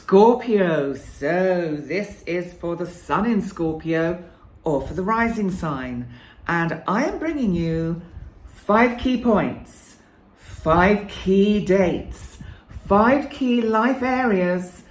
Scorpio, so this is for the sun in Scorpio or for the rising sign. And I am bringing you 5 key points, 5 key dates, 5 key life areas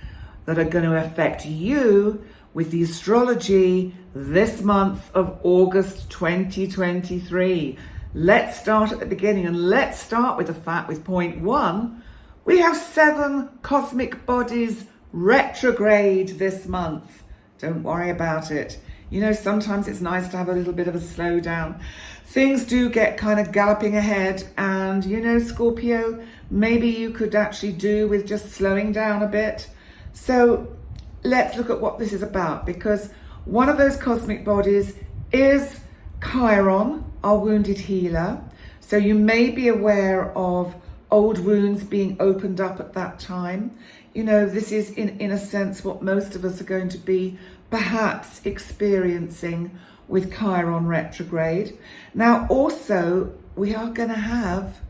that are going to affect you with the astrology this month of August 2023. Let's start at the beginning and let's start with the fact with point 1. We have 7 cosmic bodies retrograde this month. Don't worry about it. You know, sometimes it's nice to have a little bit of a slowdown. Things do get kind of galloping ahead, and you know, Scorpio, maybe you could actually do with just slowing down a bit. So let's look at what this is about, because one of those cosmic bodies is Chiron, our wounded healer. So you may be aware of old wounds being opened up at that time. You know, this is in a sense what most of us are going to be perhaps experiencing with Chiron retrograde. Now also we are going to have,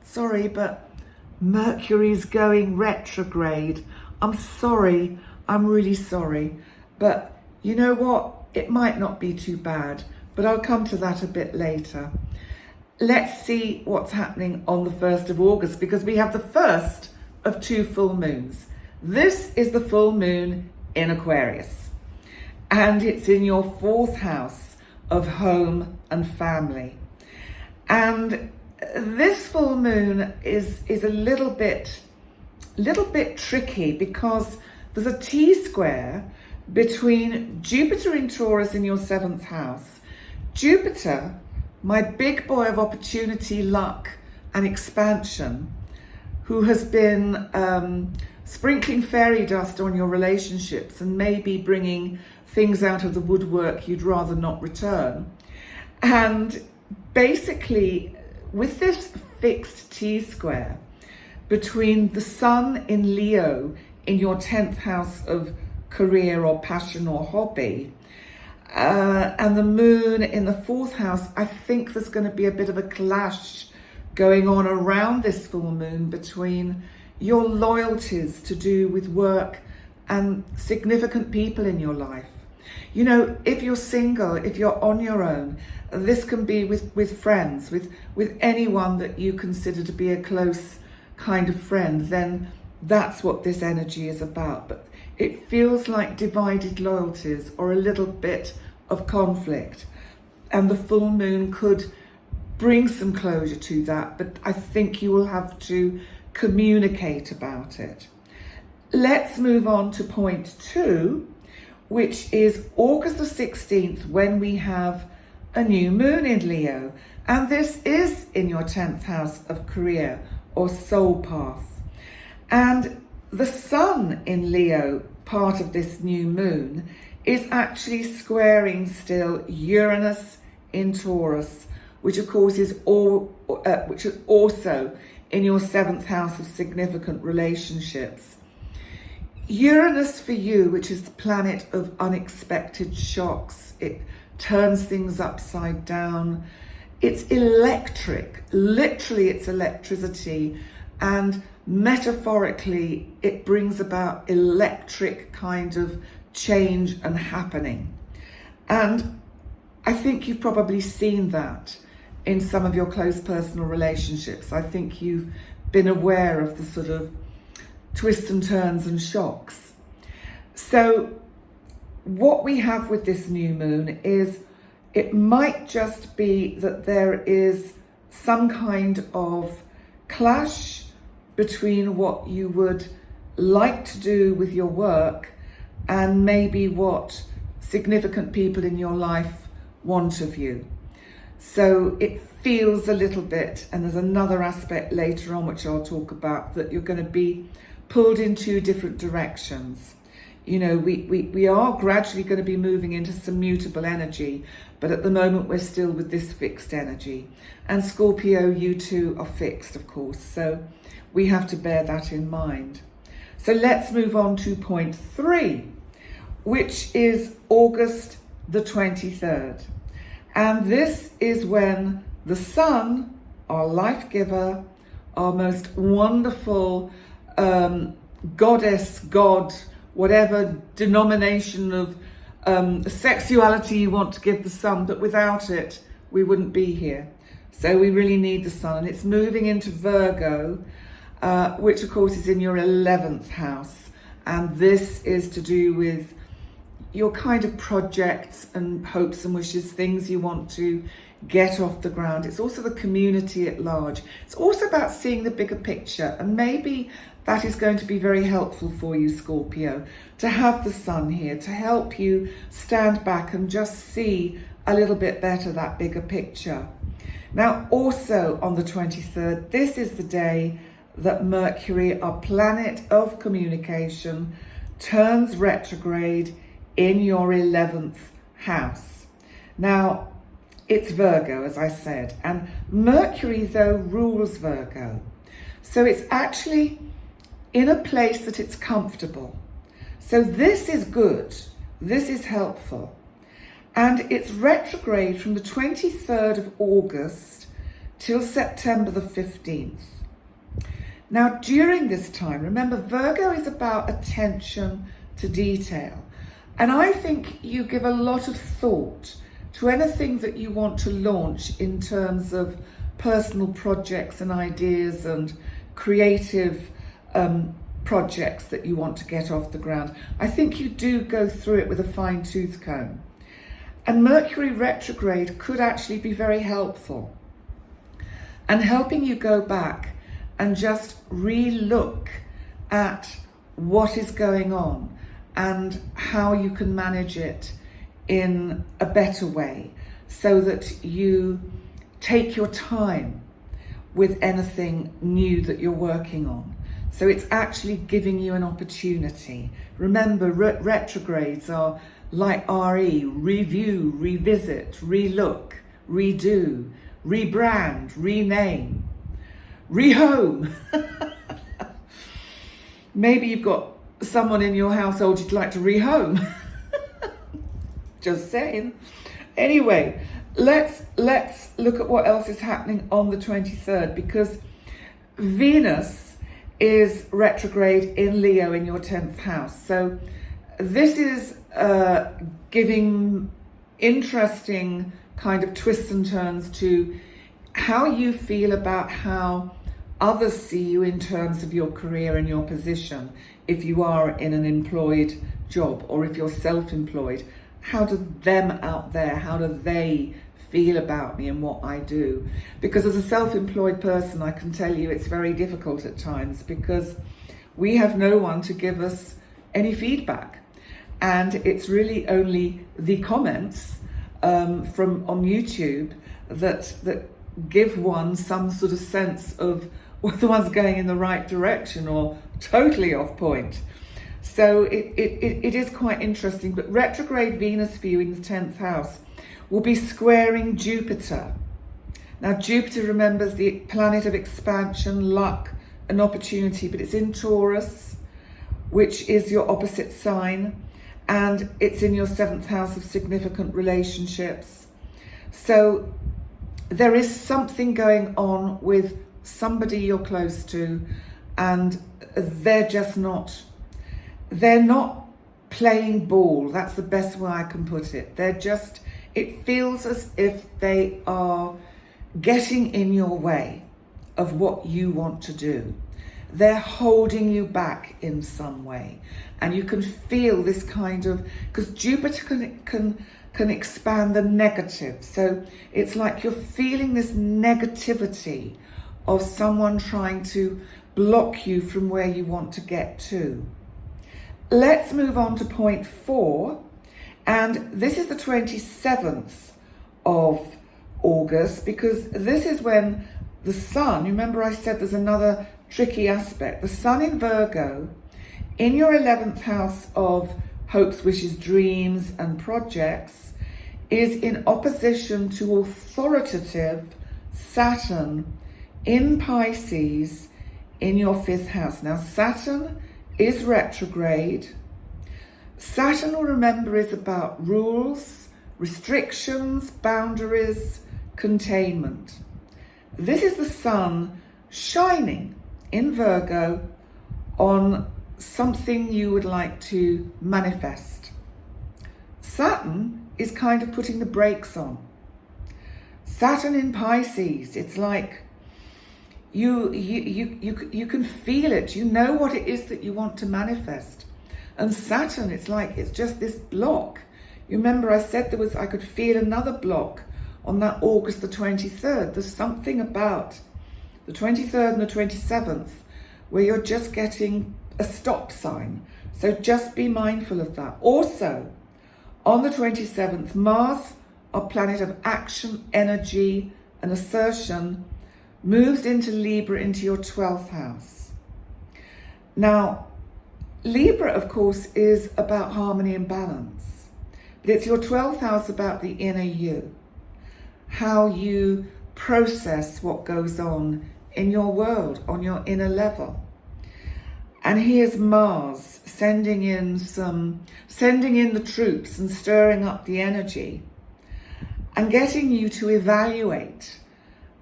sorry, but Mercury's going retrograde. I'm sorry, I'm really sorry, but you know what, it might not be too bad, but I'll come to that a bit later. Let's see what's happening on the 1st of August, because we have the first of 2 full moons. This is the full moon in Aquarius, and it's in your 4th house of home and family. And this full moon is a little bit tricky, because there's a T-square between Jupiter in Taurus in your 7th house. Jupiter, my big boy of opportunity, luck and expansion, who has been sprinkling fairy dust on your relationships and maybe bringing things out of the woodwork you'd rather not return. And basically, with this fixed T-square between the sun in Leo in your 10th house of career or passion or hobby, and the moon in the 4th house, I think there's going to be a bit of a clash going on around this full moon between your loyalties to do with work and significant people in your life. You know, if you're single, if you're on your own, this can be with friends, with anyone that you consider to be a close kind of friend, then that's what this energy is about. But it feels like divided loyalties or a little bit of conflict, and the full moon could bring some closure to that, but I think you will have to communicate about it. Let's move on to point 2, which is August the 16th, when we have a new moon in Leo, and this is in your 10th house of career or soul path. And the sun in Leo, part of this new moon, is actually squaring still Uranus in Taurus, which of course is which is also in your 7th house of significant relationships. Uranus for you, which is the planet of unexpected shocks, it turns things upside down. It's electric, literally it's electricity, and metaphorically it brings about electric kind of change and happening. And I think you've probably seen that in some of your close personal relationships. I think you've been aware of the sort of twists and turns and shocks. So what we have with this new moon is, it might just be that there is some kind of clash between what you would like to do with your work and maybe what significant people in your life want of you. So it feels a little bit, and there's another aspect later on which I'll talk about, that you're going to be pulled in 2 different directions. You know, we are gradually going to be moving into some mutable energy, but at the moment we're still with this fixed energy. And Scorpio, you too are fixed, of course, so we have to bear that in mind. So let's move on to point 3, which is August the 23rd. And this is when the sun, our life giver, our most wonderful goddess, god, whatever denomination of sexuality you want to give the sun, but without it, we wouldn't be here. So we really need the sun, and it's moving into Virgo, which of course is in your 11th house. And this is to do with your kind of projects and hopes and wishes, things you want to get off the ground. It's also the community at large. It's also about seeing the bigger picture, and maybe that is going to be very helpful for you, Scorpio, to have the sun here to help you stand back and just see a little bit better that bigger picture. Now, also on the 23rd, this is the day that Mercury, our planet of communication, turns retrograde in your 11th house. Now, it's Virgo, as I said, and Mercury, though, rules Virgo. So it's actually in a place that it's comfortable. So this is good. This is helpful. And it's retrograde from the 23rd of August till September the 15th. Now, during this time, remember, Virgo is about attention to detail. And I think you give a lot of thought to anything that you want to launch in terms of personal projects and ideas and creative projects that you want to get off the ground. I think you do go through it with a fine-tooth comb. And Mercury retrograde could actually be very helpful and helping you go back and just re-look at what is going on and how you can manage it in a better way, so that you take your time with anything new that you're working on. So it's actually giving you an opportunity. Remember, retrogrades are like RE, review, revisit, relook, redo, rebrand, rename, rehome. Maybe you've got someone in your household you'd like to rehome. Just saying. Anyway, let's look at what else is happening on the 23rd, because Venus is retrograde in Leo in your 10th house. So this is giving interesting kind of twists and turns to how you feel about how others see you in terms of your career and your position. If you are in an employed job or if you're self-employed, how do them out there, how do they feel about me and what I do? Because as a self-employed person, I can tell you it's very difficult at times because we have no one to give us any feedback. And it's really only the comments from on YouTube that give one some sort of sense of whether one's going in the right direction or totally off point. So it is quite interesting. But retrograde Venus for you in the 10th house will be squaring Jupiter. Now, Jupiter, remembers, the planet of expansion, luck and opportunity, but it's in Taurus, which is your opposite sign, and it's in your 7th house of significant relationships. So there is something going on with somebody you're close to, and they're not playing ball. That's the best way I can put it. It feels as if they are getting in your way of what you want to do. They're holding you back in some way. And you can feel this kind of, because Jupiter can expand the negative. So it's like you're feeling this negativity of someone trying to block you from where you want to get to. Let's move on to point 4. And this is the 27th of August, because this is when the sun, remember I said there's another tricky aspect. The sun in Virgo, in your 11th house of hopes, wishes, dreams and projects, is in opposition to authoritative Saturn in Pisces in your 5th house. Now, Saturn is retrograde. Saturn, will remember, is about rules, restrictions, boundaries, containment. This is the sun shining in Virgo on something you would like to manifest. Saturn is kind of putting the brakes on. Saturn in Pisces, it's like you can feel it. You know what it is that you want to manifest. And Saturn, it's like it's just this block. You remember I said I could feel another block on that August the 23rd. There's something about the 23rd and the 27th where you're just getting a stop sign. So just be mindful of that. Also, on the 27th, Mars, our planet of action, energy, and assertion, moves into Libra, into your 12th house. Now, Libra, of course, is about harmony and balance. But it's your 12th house about the inner you. How you process what goes on in your world, on your inner level. And here's Mars sending in the troops and stirring up the energy and getting you to evaluate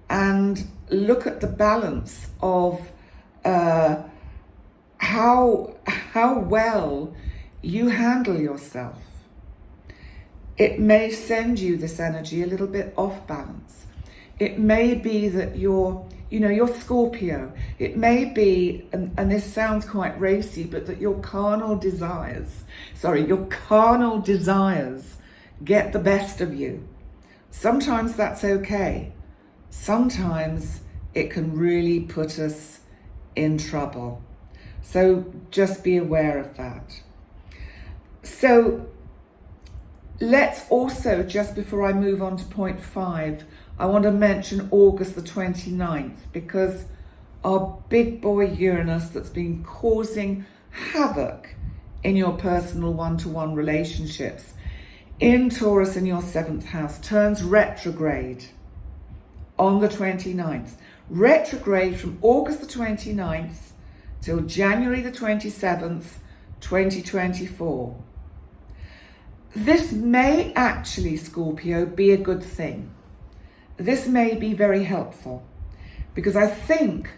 and look at the balance of how well you handle yourself. It may send you this energy a little bit off balance. It may be that you're Scorpio. It may be, and this sounds quite racy, but that your carnal desires get the best of you. Sometimes that's okay. Sometimes it can really put us in trouble. So just be aware of that. So let's also, just before I move on to point 5, I want to mention August the 29th, because our big boy Uranus that's been causing havoc in your personal one-to-one relationships in Taurus in your 7th house turns retrograde on the 29th. Retrograde from August the 29th till January the 27th, 2024. This may actually, Scorpio, be a good thing. This may be very helpful, because I think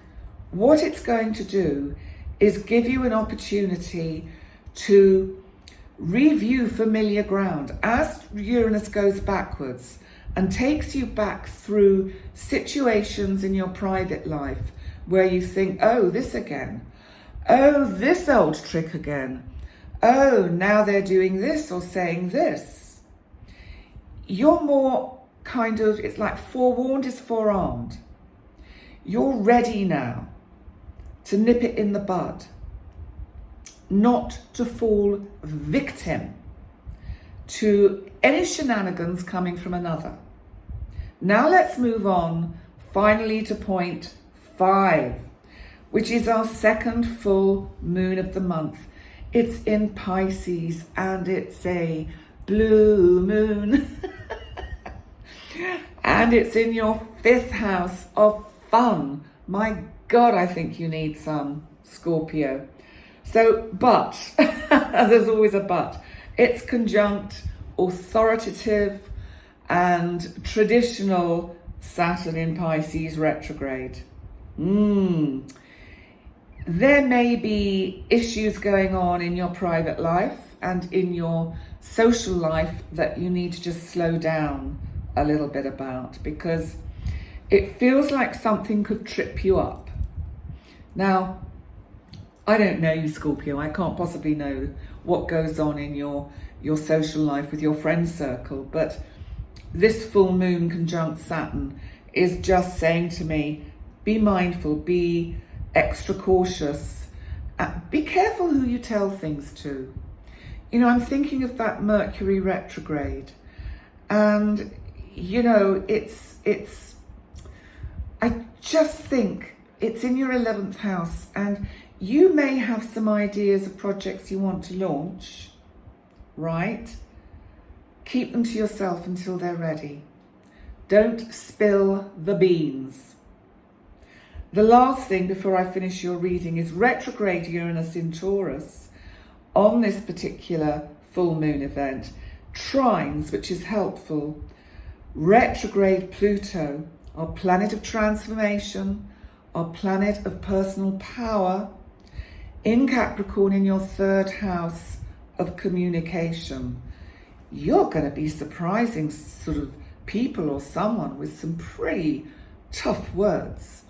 what it's going to do is give you an opportunity to review familiar ground as Uranus goes backwards and takes you back through situations in your private life where you think, oh, this again. Oh, this old trick again. Oh, now they're doing this or saying this. You're more kind of, it's like forewarned is forearmed. You're ready now to nip it in the bud, not to fall victim to any shenanigans coming from another. Now let's move on finally to point 5, which is our second full moon of the month. It's in Pisces and it's a blue moon. And it's in your 5th house of fun. My God, I think you need some, Scorpio. So, but, there's always a but. It's conjunct, authoritative, and traditional Saturn in Pisces retrograde. There may be issues going on in your private life and in your social life that you need to just slow down a little bit about, because it feels like something could trip you up. Now, I don't know you, Scorpio. I can't possibly know what goes on in your social life with your friend circle, but this full moon conjunct Saturn is just saying to me, be mindful, be extra cautious, be careful who you tell things to. I'm thinking of that Mercury retrograde, and I just think it's in your 11th house, and you may have some ideas of projects you want to launch, right? Keep them to yourself until they're ready. Don't spill the beans. The last thing before I finish your reading is retrograde Uranus in Taurus on this particular full moon event. Trines, which is helpful. Retrograde Pluto, our planet of transformation, our planet of personal power, in Capricorn in your 3rd house of communication. You're going to be surprising sort of people or someone with some pretty tough words,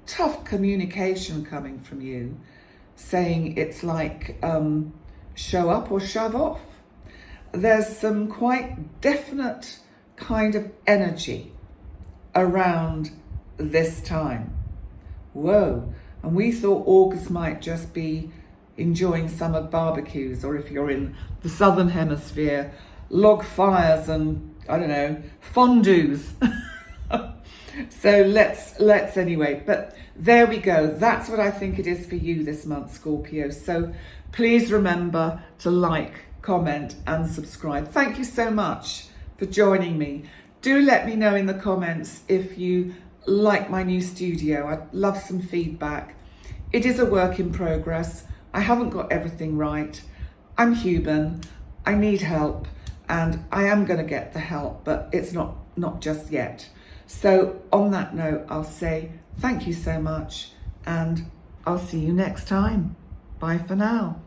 tough communication coming from you, saying it's like show up or shove off. There's some quite definite kind of energy around this time. Whoa. And we thought August might just be enjoying summer barbecues, or if you're in the southern hemisphere, log fires and, I don't know, fondues. So let's anyway, but there we go. That's what I think it is for you this month, Scorpio. So please remember to like, comment and subscribe. Thank you so much for joining me. Do let me know in the comments if you like my new studio. I'd love some feedback. It is a work in progress. I haven't got everything right. I'm human. I need help, and I am going to get the help, but it's not just yet. So on that note, I'll say thank you so much, and I'll see you next time. Bye for now.